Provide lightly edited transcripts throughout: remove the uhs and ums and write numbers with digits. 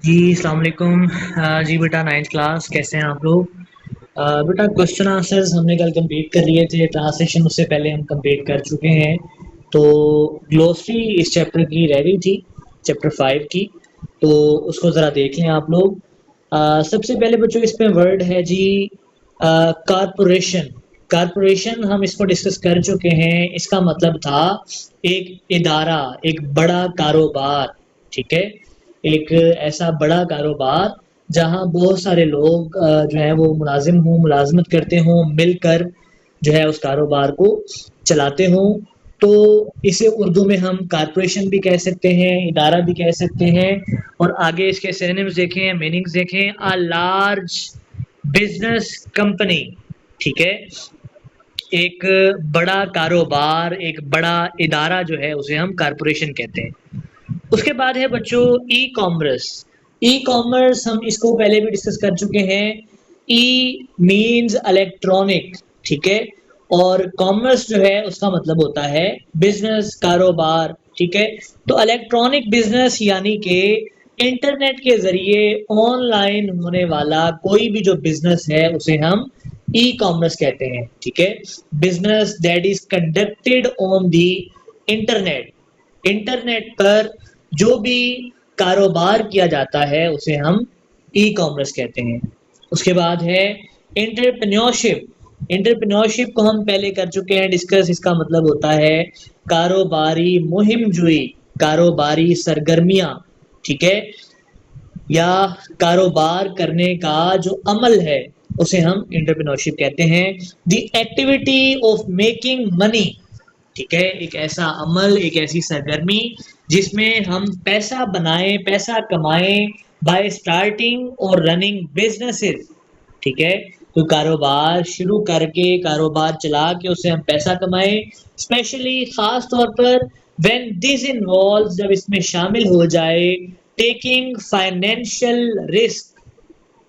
जी, अस्सलाम वालेकुम। जी बेटा, 9th क्लास कैसे हैं आप लोग? बेटा, क्वेश्चन आंसर्स हमने कल कंप्लीट कर लिए थे। ट्रांसलेशन उससे पहले हम कंप्लीट कर चुके हैं। तो ग्लोसरी इस चैप्टर की रह गई थी, चैप्टर 5 की। तो उसको ज़रा देख लें आप लोग। सबसे पहले बच्चों इसमें वर्ड है जी कारपोरेशन। कारपोरेशन हम इसको डिस्कस कर चुके हैं। इसका मतलब था एक इदारा, एक बड़ा कारोबार। ठीक है, एक ऐसा बड़ा कारोबार जहाँ बहुत सारे लोग जो है वो मुलाजिम हों, मुलाजमत करते हों, मिलकर जो है उस कारोबार को चलाते हों। तो इसे उर्दू में हम कारपोरेशन भी कह सकते हैं, इदारा भी कह सकते हैं। और आगे इसके सिनोनिम्स देखें, मीनिंग्स देखें। A large business company. ठीक है, एक बड़ा कारोबार, एक बड़ा इदारा जो है उसे हम कारपोरेशन कहते हैं। उसके बाद है बच्चों ई कॉमर्स। ई कॉमर्स हम इसको पहले भी डिस्कस कर चुके हैं। E means electronic. ठीक है, और कॉमर्स जो है उसका मतलब होता है बिजनेस, कारोबार। ठीक है, तो इलेक्ट्रॉनिक बिजनेस यानी कि इंटरनेट के जरिए ऑनलाइन होने वाला कोई भी जो बिजनेस है उसे हम ई कॉमर्स कहते हैं। ठीक है, business that is conducted on the internet. Internet पर जो भी कारोबार किया जाता है उसे हम ई कॉमर्स कहते हैं। उसके बाद है एंटरप्रेन्योरशिप। एंटरप्रेन्योरशिप को हम पहले कर चुके हैं डिस्कस। इसका मतलब होता है कारोबारी मुहिम जुई, कारोबारी सरगर्मियां। ठीक है, या कारोबार करने का जो अमल है उसे हम एंटरप्रेन्योरशिप कहते हैं। The activity of making money. ठीक है, एक ऐसा अमल, एक ऐसी सरगर्मी जिसमें हम पैसा बनाएं, पैसा कमाएं बाय स्टार्टिंग और रनिंग बिजनेसेस। ठीक है, तो कारोबार शुरू करके, कारोबार चला के उससे हम पैसा कमाएं। स्पेशली खास तौर पर व्हेन दिस इन्वॉल्व, जब इसमें शामिल हो जाए टेकिंग फाइनेंशियल रिस्क।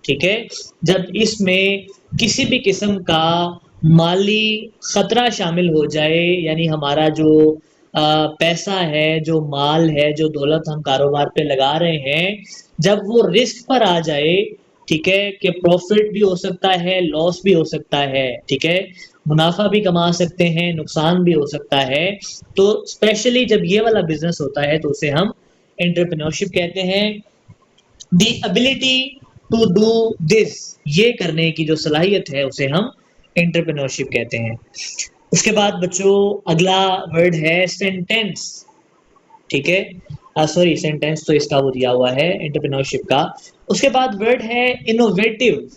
ठीक है, जब इसमें किसी भी किस्म का माली खतरा शामिल हो जाए, यानी हमारा जो पैसा है, जो माल है, जो दौलत हम कारोबार पे लगा रहे हैं, जब वो रिस्क पर आ जाए। ठीक है, कि प्रॉफिट भी हो सकता है, लॉस भी हो सकता है। ठीक है, मुनाफा भी कमा सकते हैं, नुकसान भी हो सकता है। तो स्पेशली जब ये वाला बिजनेस होता है तो उसे हम एंटरप्रेन्योरशिप कहते हैं। The ability to do this, ये करने की जो सलाहियत है उसे हम एंटरप्रेन्योरशिप कहते हैं। उसके बाद बच्चों अगला वर्ड है सेंटेंस। ठीक है, सॉरी, सेंटेंस तो इसका वो दिया हुआ है एंटरप्रेन्योरशिप का। उसके बाद वर्ड है इनोवेटिव।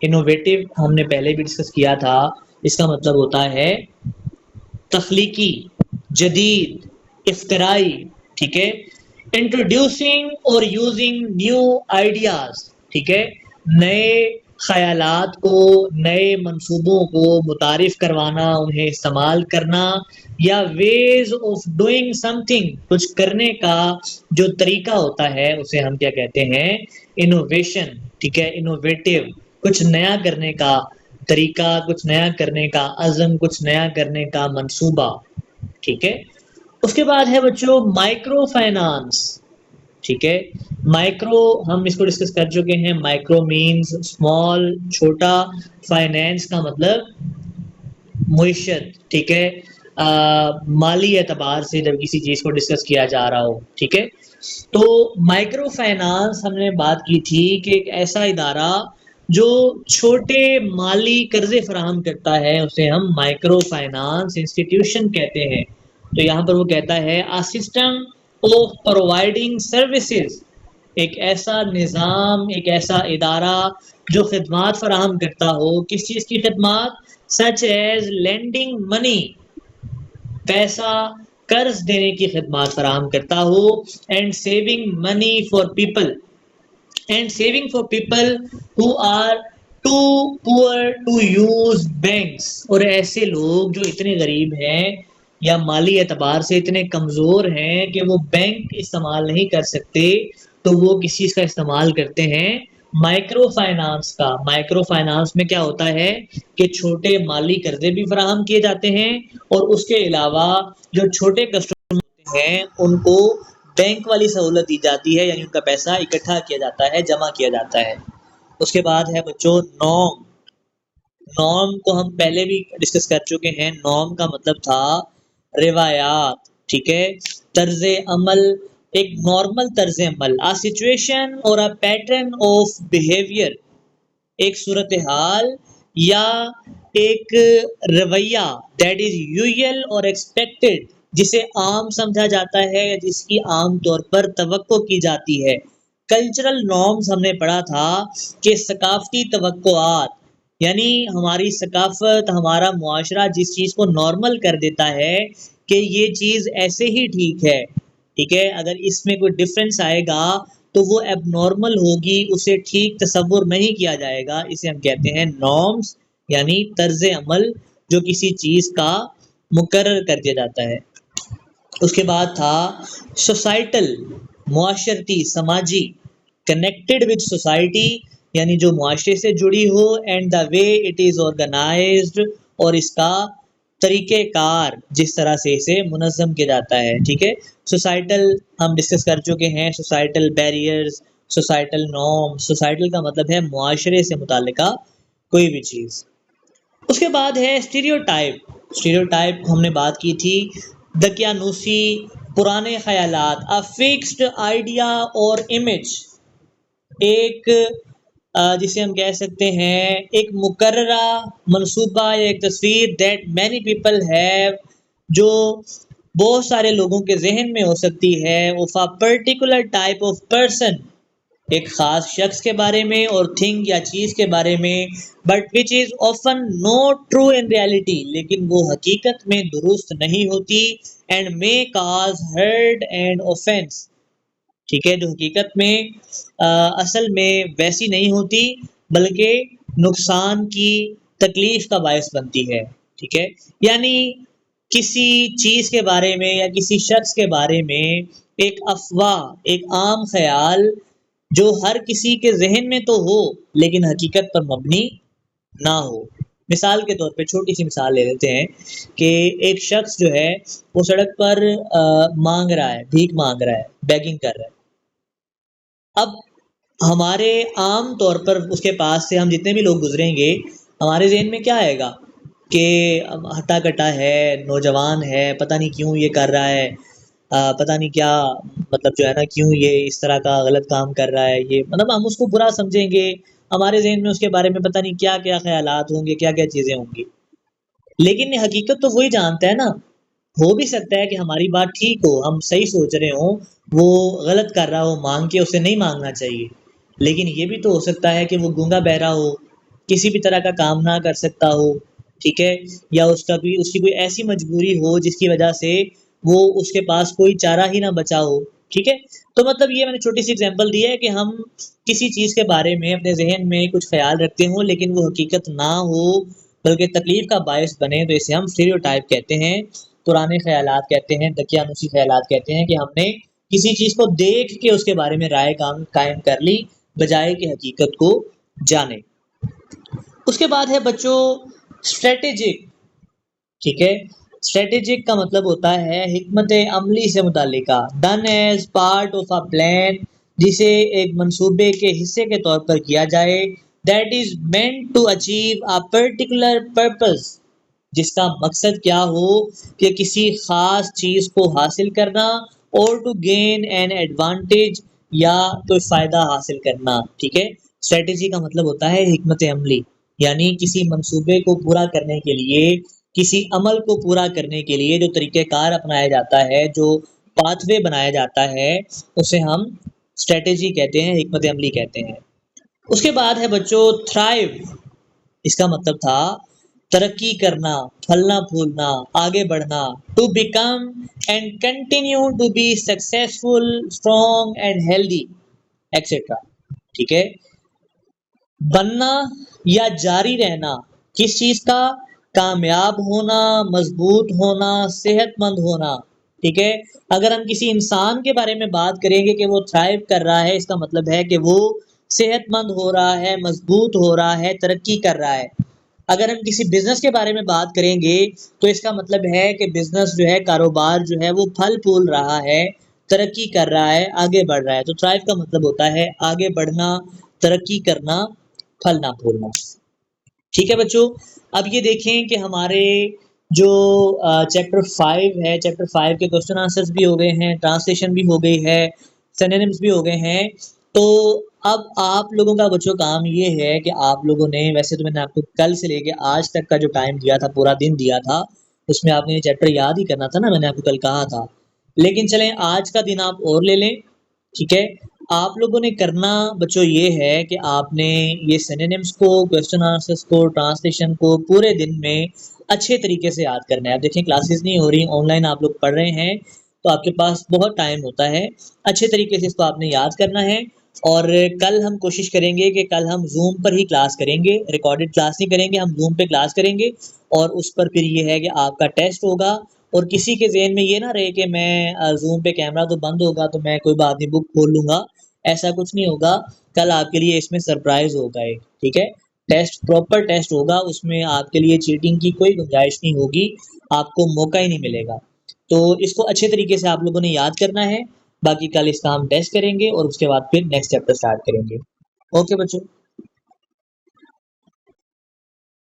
इनोवेटिव हमने पहले भी डिस्कस किया था। इसका मतलब होता है तख्लीकी, जदीद, इफ्तराई। ठीक है, इंट्रोड्यूसिंग और यूजिंग न्यू आइडियाज। ठीक है, नए ख्यालात को, नए मंसूबों को मुतारिफ करवाना, उन्हें इस्तेमाल करना, या वेज ऑफ डूइंग समथिंग, कुछ करने का जो तरीका होता है उसे हम क्या कहते हैं? इनोवेशन। ठीक है, इनोवेटिव, कुछ नया करने का तरीका, कुछ नया करने का अज़म, कुछ नया करने का मंसूबा। ठीक है, उसके बाद है बच्चों माइक्रो फाइनेंस। ठीक है, माइक्रो हम इसको डिस्कस कर चुके हैं। माइक्रो मीन्स स्मॉल, छोटा। फाइनेंस का मतलब मुइशत। ठीक है, माली एतबार से जब किसी चीज़ को डिस्कस किया जा रहा हो। ठीक है, तो माइक्रो फाइनेंस हमने बात की थी कि एक ऐसा इदारा जो छोटे माली कर्जे फराहम करता है उसे हम माइक्रो फाइनेंस इंस्टीट्यूशन कहते हैं। तो यहाँ पर वो कहता है a system of providing services, एक ऐसा निज़ाम, एक ऐसा इदारा जो खिदमात फराहम करता हो। किस चीज़ की खिदमात? सच एज लेंडिंग मनी, पैसा कर्ज देने की खिदमात फराहम करता हो। And saving money for people, and saving for people who are too poor to use banks, और ऐसे लोग जो इतने गरीब हैं या माली एतबार से इतने कमज़ोर हैं कि वो बैंक इस्तेमाल नहीं कर सकते, तो वो किस चीज़ का इस्तेमाल करते हैं? माइक्रो फाइनेंस का। माइक्रो फाइनेंस में क्या होता है कि छोटे माली कर्जे भी फराहम किए जाते हैं, और उसके अलावा जो छोटे कस्टमर हैं उनको बैंक वाली सहूलत दी जाती है, यानी उनका पैसा इकट्ठा किया जाता है, जमा किया जाता है। उसके बाद है बच्चों नॉर्म। नॉर्म को हम पहले भी डिस्कस कर चुके हैं। नॉर्म का मतलब था रिवायात, ठीक है, तर्ज अमल, एक नॉर्मल तर्ज अमल, अ सिचुएशन और अ पैटर्न ऑफ बिहेवियर, एक सूरत हाल या एक रवैया दैट इज यूजुअल और एक्सपेक्टेड, जिसे आम समझा जाता है या जिसकी आम तौर पर तवक्को की जाती है। कल्चरल नॉर्म्स हमने पढ़ा था कि सकाफती तवक्कुआत, यानी हमारी सकाफत, हमारा मुआशरा जिस चीज़ को नॉर्मल कर देता है कि ये चीज़ ऐसे ही ठीक है, ठीक है, अगर इसमें कोई डिफरेंस आएगा तो वो एबनॉर्मल होगी, उसे ठीक तसव्वुर नहीं किया जाएगा, इसे हम कहते हैं नॉर्म्स, यानी तर्ज अमल जो किसी चीज़ का मुकर्रर कर दिया जाता है। उसके बाद था सोसाइटल, मुआशरती, समाजी, कनेक्टेड विद सोसाइटी, यानी जो मुआशरे से जुड़ी हो, and the way it is organised, और इसका तरीक़ेकार जिस तरह से इसे मुनज़्ज़म किया जाता है, ठीक है। सोसाइटल हम डिस्कस कर चुके हैं, societal barriers, societal norm. Societal का मतलब है मुआशरे से मुताल्लिका कोई भी चीज़। उसके बाद है स्टीरियोटाइप। स्टीरियोटाइप हमने बात की थी, दकियानूसी, पुराने ख्यालात, अ फिक्स्ड आइडिया और इमेज, एक जिसे हम कह सकते हैं एक मुकर्ररा मनसूबा या एक तस्वीर दैट मैनी पीपल हैव, जो बहुत सारे लोगों के जहन में हो सकती है, of a particular type of person, एक ख़ास शख्स के बारे में और थिंग या चीज़ के बारे में, but which is often not true in reality, लेकिन वो हकीकत में दुरुस्त नहीं होती, and may cause hurt and offence, ठीक है, जो हकीकत में असल में वैसी नहीं होती, बल्कि नुकसान की, तकलीफ का बायस बनती है, ठीक है। यानी किसी चीज़ के बारे में या किसी शख्स के बारे में एक अफवाह, एक आम ख्याल जो हर किसी के जहन में तो हो लेकिन हकीकत पर मबनी ना हो। मिसाल के तौर पे छोटी सी मिसाल ले लेते हैं कि एक शख्स जो है वो सड़क पर मांग रहा है, भीख मांग रहा है, बेगिंग कर रहा है। अब हमारे आम तौर पर उसके पास से हम जितने भी लोग गुजरेंगे, हमारे ज़हन में क्या आएगा कि हट्टा-कट्टा है, नौजवान है, पता नहीं क्यों ये कर रहा है, पता नहीं क्या, मतलब जो है ना, क्यों ये इस तरह का गलत काम कर रहा है, ये मतलब हम उसको बुरा समझेंगे। हमारे ज़हन में उसके बारे में पता नहीं क्या-क्या ख़यालात होंगे, क्या-क्या चीज़ें होंगी। लेकिन ये हकीकत तो वही जानता है ना। हो भी सकता है कि हमारी बात ठीक हो, हम सही सोच रहे हों, वो गलत कर रहा हो माँग के, उसे नहीं माँगना चाहिए। लेकिन ये भी तो हो सकता है कि वो गूंगा-बहरा हो, किसी भी तरह का काम ना कर सकता हो, ठीक है? या उसकी कोई ऐसी मजबूरी हो जिसकी वजह से वो उसके पास कोई चारा ही ना बचा हो, ठीक है? तो मतलब ये मैंने छोटी-सी एग्ज़ाम्पल दी है कि हम किसी चीज़ के बारे में अपने ज़हन में कुछ ख़्याल रखते हों, लेकिन वो हकीकत ना हो, बल्कि तकलीफ़ का बायस बने, तो इसे हम स्टीरियोटाइप कहते हैं। पुराने ख़यालात कहते हैं, दकियानूसी ख़यालात कहते हैं कि हमने किसी चीज़ को देख के उसके बारे में राय कायम कर ली, बजाए कि हकीकत को जाने। उसके बाद है बच्चों स्ट्रैटेजिक, ठीक है? स्ट्रैटेजिक का मतलब होता है हिकमत अमली से मुताल्लिका, done as part of a plan, जिसे एक मंसूबे के हिस्से के तौर पर किया जाए, that is meant to achieve a particular purpose, जिसका मकसद क्या हो कि किसी ख़ास चीज़ को हासिल करना, और टू गेन एन एडवांटेज, या कोई फ़ायदा हासिल करना, ठीक है? स्ट्रैटेजी का मतलब होता है हिकमत अमली, यानी किसी मंसूबे को पूरा करने के लिए, किसी अमल को पूरा करने के लिए जो तरीक़ेकार अपनाया जाता है, जो पाथवे बनाया जाता है, उसे हम स्ट्रैटेजी कहते हैं, हिकमत अमली कहते हैं। उसके बाद है बच्चों थ्राइव, इसका मतलब था तरक्की करना, फलना-फूलना, आगे बढ़ना, to become and continue to be successful, strong and healthy, et cetera, ठीक है? बनना या जारी रहना, किस चीज़ का? कामयाब होना, मजबूत होना, सेहतमंद होना, ठीक है? अगर हम किसी इंसान के बारे में बात करेंगे कि वो थ्राइव कर रहा है, इसका मतलब है कि वो सेहतमंद हो रहा है, मजबूत हो रहा है, तरक्की कर रहा है। अगर हम किसी बिज़नेस के बारे में बात करेंगे, तो इसका मतलब है कि बिज़नेस जो है, कारोबार जो है, वो फल फूल रहा है, तरक्की कर रहा है, आगे बढ़ रहा है। तो थ्राइव का मतलब होता है आगे बढ़ना, तरक्की करना, फलना फूलना। ठीक है बच्चों, अब ये देखें कि हमारे जो चैप्टर 5 है, चैप्टर 5 के क्वेश्चन आंसर्स भी हो गए हैं, ट्रांसलेशन भी हो गई है, सिनोनिम्स भी हो गए हैं। तो अब आप लोगों का बच्चों काम ये है कि आप लोगों ने, वैसे तो मैंने आपको कल से लेके आज तक का जो टाइम दिया था, पूरा दिन दिया था, उसमें आपने ये चैप्टर याद ही करना था ना, मैंने आपको कल कहा था। लेकिन चलें आज का दिन आप और ले लें, ठीक है। आप लोगों ने करना बच्चों ये है कि आपने ये सिनोनिम्स को, क्वेश्चन आंसर्स को, ट्रांसलेशन को पूरे दिन में अच्छे तरीके से याद करना है। अब देखें क्लासेस नहीं हो रही, ऑनलाइन आप लोग पढ़ रहे हैं, तो आपके पास बहुत टाइम होता है, अच्छे तरीके से इसको आपने याद करना है। और कल हम कोशिश करेंगे कि कल हम जूम पर ही क्लास करेंगे, रिकॉर्डेड क्लास नहीं करेंगे, हम जूम पे क्लास करेंगे। और उस पर फिर ये है कि आपका टेस्ट होगा। और किसी के ज़हन में ये ना रहे कि मैं ज़ूम पे कैमरा तो बंद होगा तो मैं कोई बात नहीं बुक खोल लूँगा, ऐसा कुछ नहीं होगा। कल आपके लिए इसमें सरप्राइज़ होगा एक, ठीक है? टेस्ट प्रॉपर टेस्ट होगा, उसमें आपके लिए चीटिंग की कोई गुंजाइश नहीं होगी, आपको मौका ही नहीं मिलेगा। तो इसको अच्छे तरीके से आप लोगों ने याद करना है, बाकी कल इसका हम टेस्ट करेंगे और उसके बाद फिर नेक्स्ट चैप्टर स्टार्ट करेंगे। ओके बच्चों।